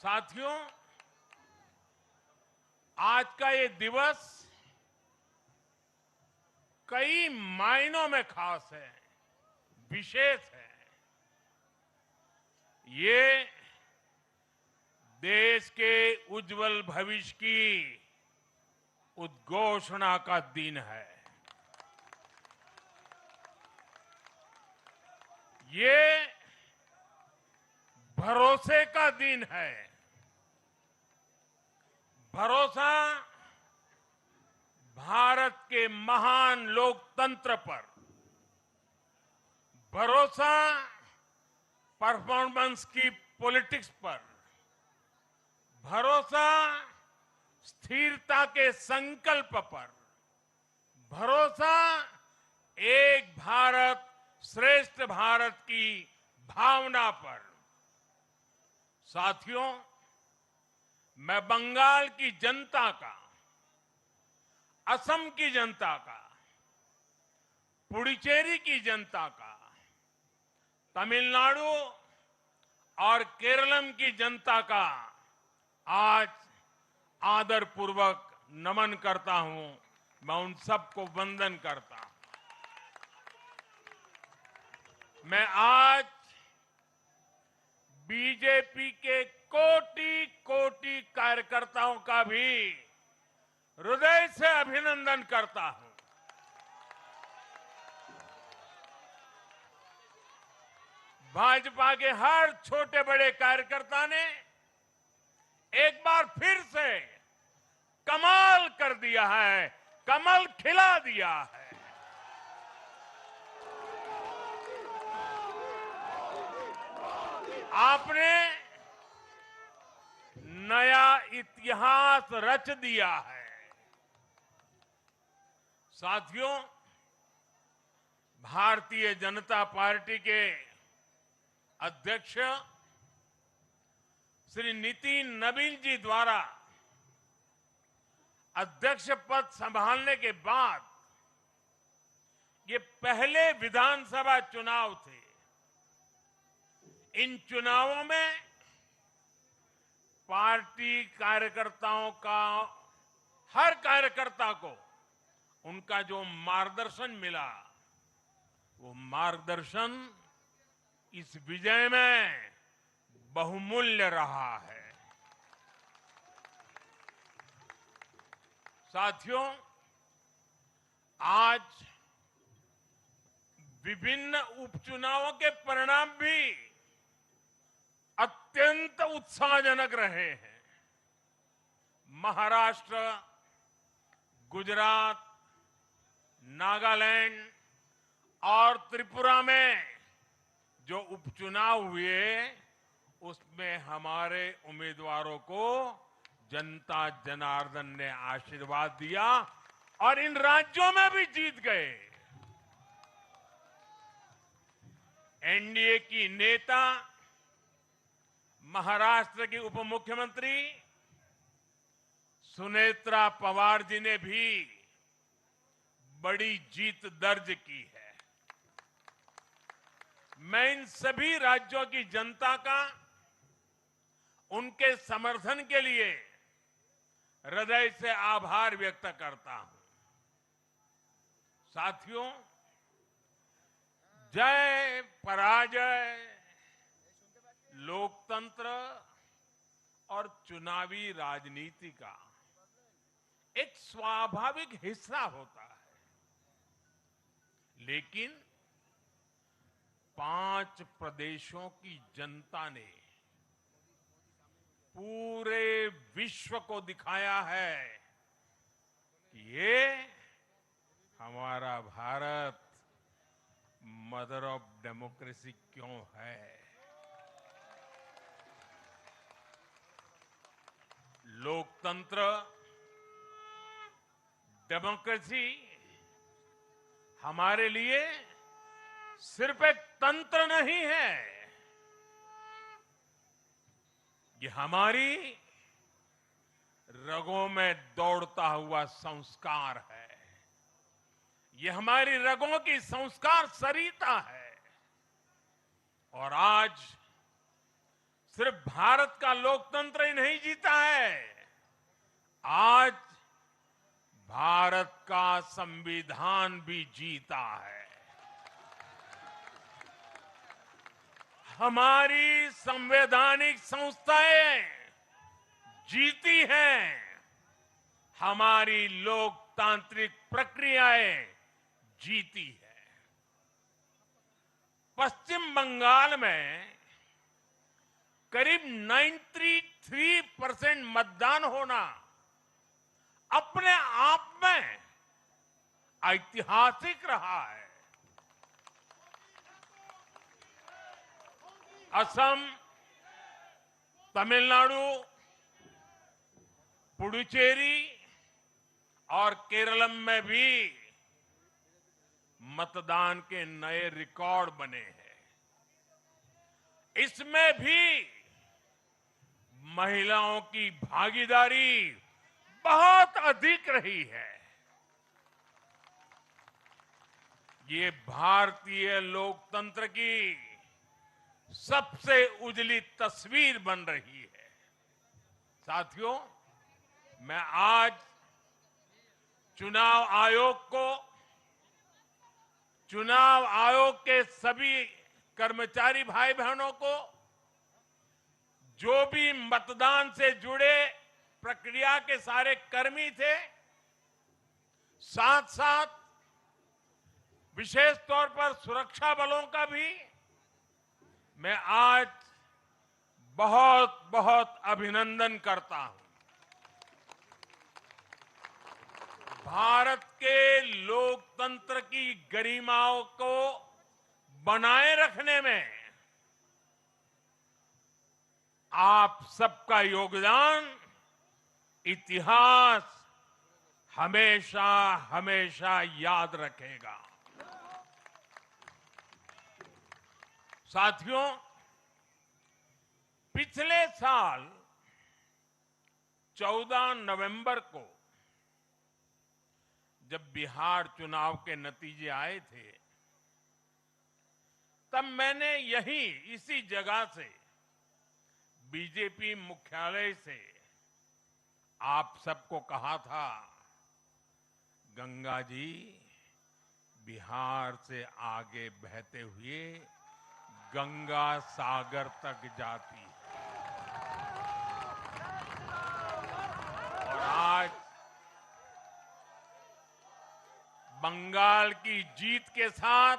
साथियों, आज का ये दिवस कई मायनों में खास है, विशेष है। ये देश के उज्जवल भविष्य की उद्घोषणा का दिन है। ये भरोसे का दिन है। भरोसा भारत के महान लोकतंत्र पर, भरोसा परफॉर्मेंस की पॉलिटिक्स पर, भरोसा स्थिरता के संकल्प पर, भरोसा एक भारत श्रेष्ठ भारत की भावना पर। साथियों, मैं बंगाल की जनता का, असम की जनता का, पुडुचेरी की जनता का, तमिलनाडु और केरलम की जनता का आज आदरपूर्वक नमन करता हूं। मैं उन सबको वंदन करता हूं। मैं आज बीजेपी के कोटि कोटि कार्यकर्ताओं का भी हृदय से अभिनंदन करता हूं। भाजपा के हर छोटे बड़े कार्यकर्ता ने एक बार फिर से कमाल कर दिया है, कमल खिला दिया है। आपने नया इतिहास रच दिया है। साथियों, भारतीय जनता पार्टी के अध्यक्ष श्री नितिन नवीन जी द्वारा अध्यक्ष पद संभालने के बाद ये पहले विधानसभा चुनाव थे। इन चुनावों में पार्टी कार्यकर्ताओं का, हर कार्यकर्ता को उनका जो मार्गदर्शन मिला, वो मार्गदर्शन इस विजय में बहुमूल्य रहा है। साथियों, आज विभिन्न उपचुनावों के परिणाम भी अत्यंत उत्साहजनक रहे हैं। महाराष्ट्र, गुजरात, नागालैंड और त्रिपुरा में जो उपचुनाव हुए, उसमें हमारे उम्मीदवारों को जनता जनार्दन ने आशीर्वाद दिया और इन राज्यों में भी जीत गए। एनडीए की नेता, महाराष्ट्र की उप मुख्यमंत्री सुनेत्रा पवार जी ने भी बड़ी जीत दर्ज की है। मैं इन सभी राज्यों की जनता का उनके समर्थन के लिए हृदय से आभार व्यक्त करता हूं। साथियों, जय पराजय लोकतंत्र और चुनावी राजनीति का एक स्वाभाविक हिस्सा होता है, लेकिन 5 प्रदेशों की जनता ने पूरे विश्व को दिखाया है कि ये हमारा भारत मदर ऑफ डेमोक्रेसी क्यों है। लोकतंत्र, डेमोक्रेसी हमारे लिए सिर्फ एक तंत्र नहीं है, ये हमारी रगों में दौड़ता हुआ संस्कार है। ये हमारी रगों की संस्कार सरिता है। और आज सिर्फ भारत का लोकतंत्र ही नहीं जीता है, आज भारत का संविधान भी जीता है। हमारी संवैधानिक संस्थाएं जीती हैं, हमारी लोकतांत्रिक प्रक्रियाएं जीती है। पश्चिम बंगाल में करीब 93% मतदान होना अपने आप में ऐतिहासिक रहा है। असम, तमिलनाडु, पुडुचेरी और केरलम में भी मतदान के नए रिकॉर्ड बने हैं। इसमें भी महिलाओं की भागीदारी बहुत अधिक रही है। ये भारतीय लोकतंत्र की सबसे उजली तस्वीर बन रही है। साथियों, मैं आज चुनाव आयोग के सभी कर्मचारी भाई बहनों को, जो भी मतदान से जुड़े प्रक्रिया के सारे कर्मी थे, साथ साथ विशेष तौर पर सुरक्षा बलों का भी मैं आज बहुत बहुत अभिनंदन करता हूं। भारत के लोकतंत्र की गरिमाओं को बनाए रखने में आप सबका योगदान इतिहास हमेशा हमेशा याद रखेगा। साथियों, पिछले साल 14 नवंबर को जब बिहार चुनाव के नतीजे आए थे, तब मैंने इसी जगह से, बीजेपी मुख्यालय से आप सबको कहा था, गंगा जी बिहार से आगे बहते हुए गंगा सागर तक जाती है। और आज बंगाल की जीत के साथ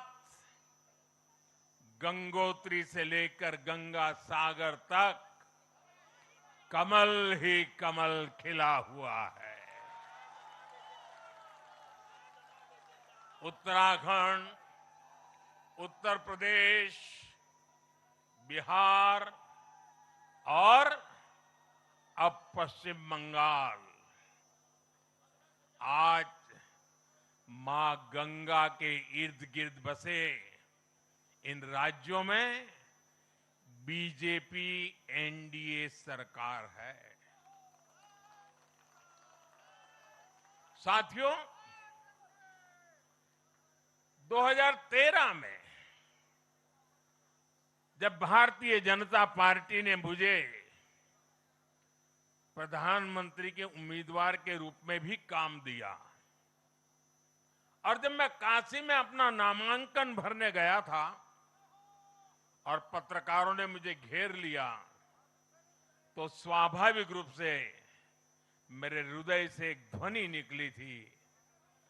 गंगोत्री से लेकर गंगा सागर तक कमल ही कमल खिला हुआ है। उत्तराखंड, उत्तर प्रदेश, बिहार और अब पश्चिम बंगाल, आज मां गंगा के इर्द गिर्द बसे इन राज्यों में बीजेपी एनडीए सरकार है। साथियों, 2013 में जब भारतीय जनता पार्टी ने मुझे प्रधानमंत्री के उम्मीदवार के रूप में भी काम दिया और जब मैं काशी में अपना नामांकन भरने गया था और पत्रकारों ने मुझे घेर लिया, तो स्वाभाविक रूप से मेरे हृदय से एक ध्वनि निकली थी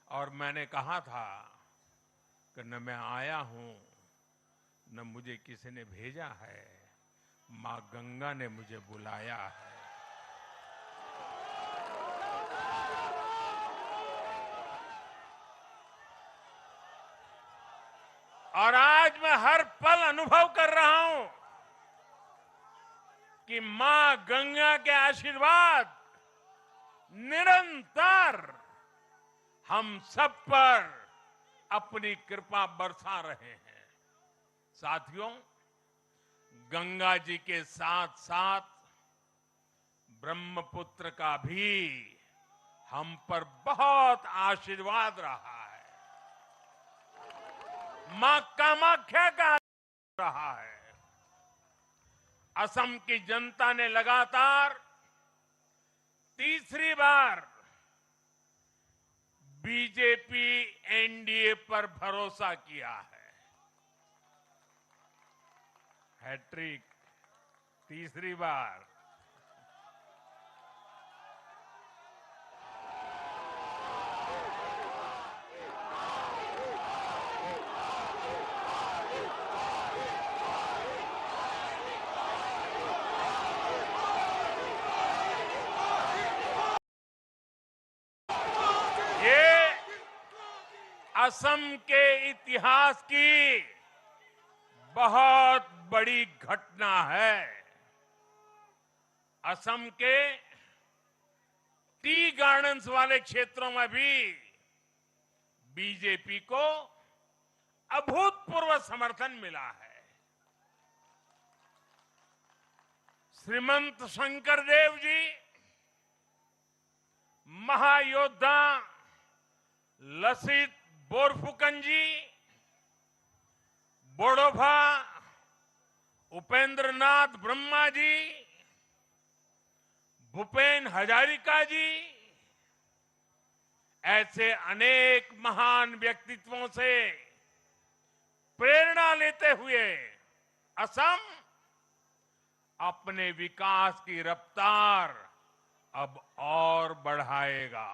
और मैंने कहा था कि न मैं आया हूं, न मुझे किसी ने भेजा है, मां गंगा ने मुझे बुलाया है। और आज मैं हर पल अनुभव कर रहा हूं कि मां गंगा के आशीर्वाद निरंतर हम सब पर अपनी कृपा बरसा रहे हैं। साथियों, गंगा जी के साथ साथ ब्रह्मपुत्र का भी हम पर बहुत आशीर्वाद रहा है। मां कामाख्या का रहा है। असम की जनता ने लगातार तीसरी बार बीजेपी एनडीए पर भरोसा किया है। हैट्रिक, तीसरी बार। ये असम के इतिहास की बहुत बड़ी घटना है। असम के टी गार्डन्स वाले क्षेत्रों में भी बीजेपी को अभूतपूर्व समर्थन मिला है। श्रीमंत शंकरदेव जी, महायोद्धा लसित बोरफुकन जी, बोडोफा उपेंद्र नाथ ब्रह्मा जी, भूपेन हजारिका जी, ऐसे अनेक महान व्यक्तित्वों से प्रेरणा लेते हुए असम अपने विकास की रफ्तार अब और बढ़ाएगा।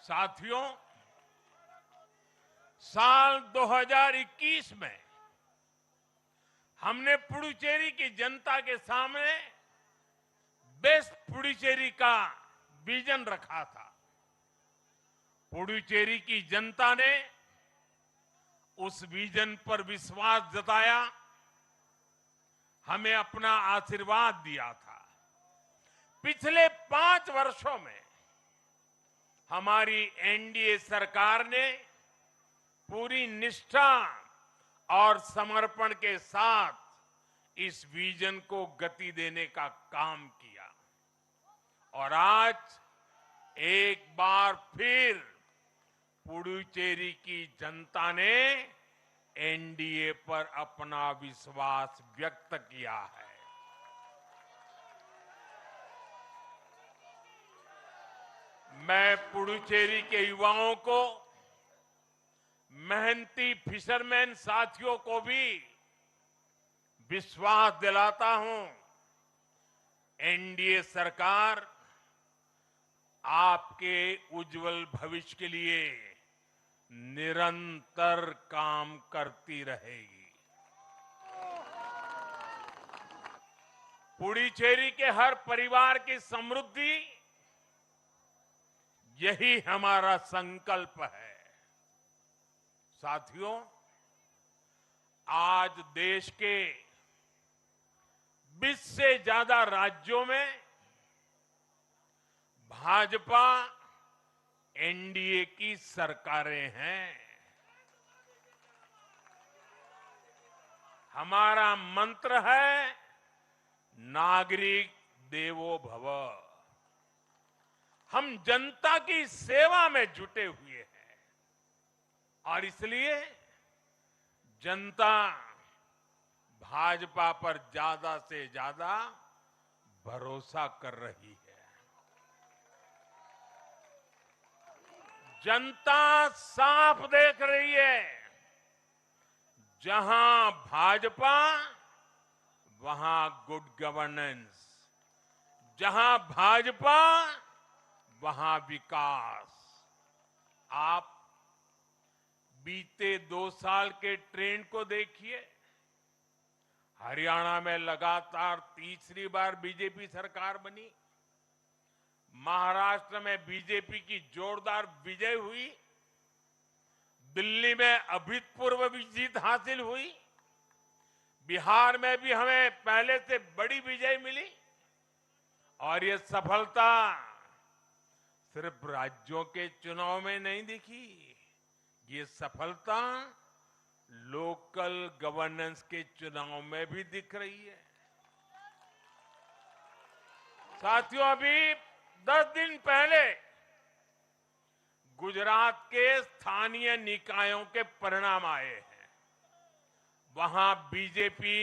साथियों, साल 2021 में हमने पुडुचेरी की जनता के सामने बेस्ट पुडुचेरी का विजन रखा था। पुडुचेरी की जनता ने उस विजन पर विश्वास जताया, हमें अपना आशीर्वाद दिया था। पिछले 5 वर्षों में हमारी एनडीए सरकार ने पूरी निष्ठा और समर्पण के साथ इस विजन को गति देने का काम किया और आज एक बार फिर पुडुचेरी की जनता ने एनडीए पर अपना विश्वास व्यक्त किया है। मैं पुडुचेरी के युवाओं को, मेहनती फिशरमैन साथियों को भी विश्वास दिलाता हूं, एनडीए सरकार आपके उज्जवल भविष्य के लिए निरंतर काम करती रहेगी। पुडुचेरी के हर परिवार की समृद्धि, यही हमारा संकल्प है। साथियों, आज देश के 20 से ज्यादा राज्यों में भाजपा एनडीए की सरकारें हैं। हमारा मंत्र है नागरिक देवो भव। हम जनता की सेवा में जुटे हुए हैं और इसलिए जनता भाजपा पर ज्यादा से ज्यादा भरोसा कर रही है। जनता साफ देख रही है, जहां भाजपा वहां गुड गवर्नेंस, जहां भाजपा वहां विकास। आप बीते 2 साल के ट्रेंड को देखिए। हरियाणा में लगातार तीसरी बार बीजेपी सरकार बनी, महाराष्ट्र में बीजेपी की जोरदार विजय हुई, दिल्ली में अभूतपूर्व जीत हासिल हुई, बिहार में भी हमें पहले से बड़ी विजय मिली और ये सफलता सिर्फ राज्यों के चुनाव में नहीं दिखी, ये सफलता लोकल गवर्नेंस के चुनाव में भी दिख रही है। साथियों, अभी 10 दिन पहले गुजरात के स्थानीय निकायों के परिणाम आए हैं। वहां बीजेपी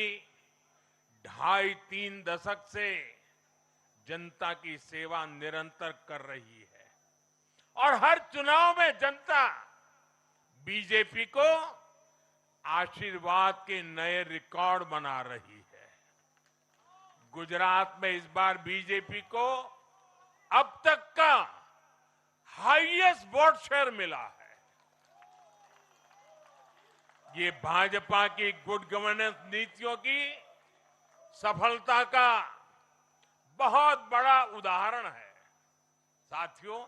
2.5-3 दशक से जनता की सेवा निरंतर कर रही है और हर चुनाव में जनता बीजेपी को आशीर्वाद के नए रिकॉर्ड बना रही है। गुजरात में इस बार बीजेपी को अब तक का हाईएस्ट वोट शेयर मिला है। ये भाजपा की गुड गवर्नेंस नीतियों की सफलता का बहुत बड़ा उदाहरण है। साथियों,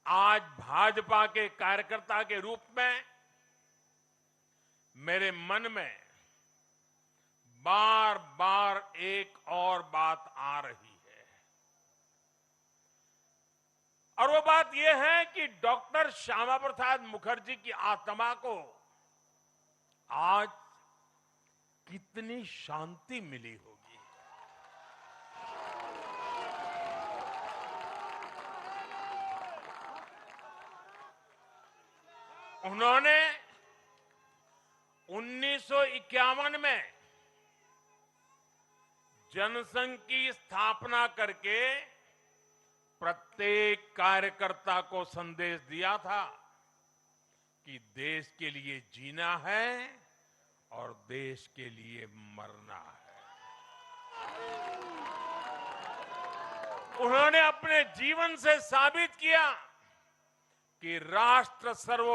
आज भाजपा के कार्यकर्ता के रूप में मेरे मन में बार बार एक और बात आ रही है और वो बात यह है कि डॉक्टर श्यामा प्रसाद मुखर्जी की आत्मा को आज कितनी शांति मिली होगी। उन्होंने 1951 में जनसंघ की स्थापना करके प्रत्येक कार्यकर्ता को संदेश दिया था कि देश के लिए जीना है और देश के लिए मरना है। उन्होंने अपने जीवन से साबित किया कि राष्ट्र सर्व